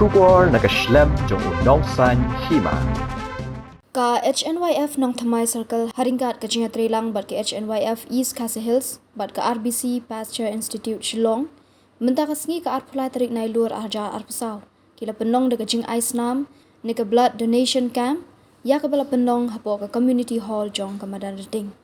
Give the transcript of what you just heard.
Shubor nakaslem jong unongsan Hima. Ka HNYF nong Thamai Circle haringkat ka Jingaisnam bat ka HNYF East Khasi Hills bat ka RBC Pasture Institute Shillong menta ka sngi ka arpulai tarik nai lur arja arpasau kila Pynlong de ka Jingaisnam ni ka blood donation camp ya ka bala Pynlong hapo ka community hall jong ka Madanryting.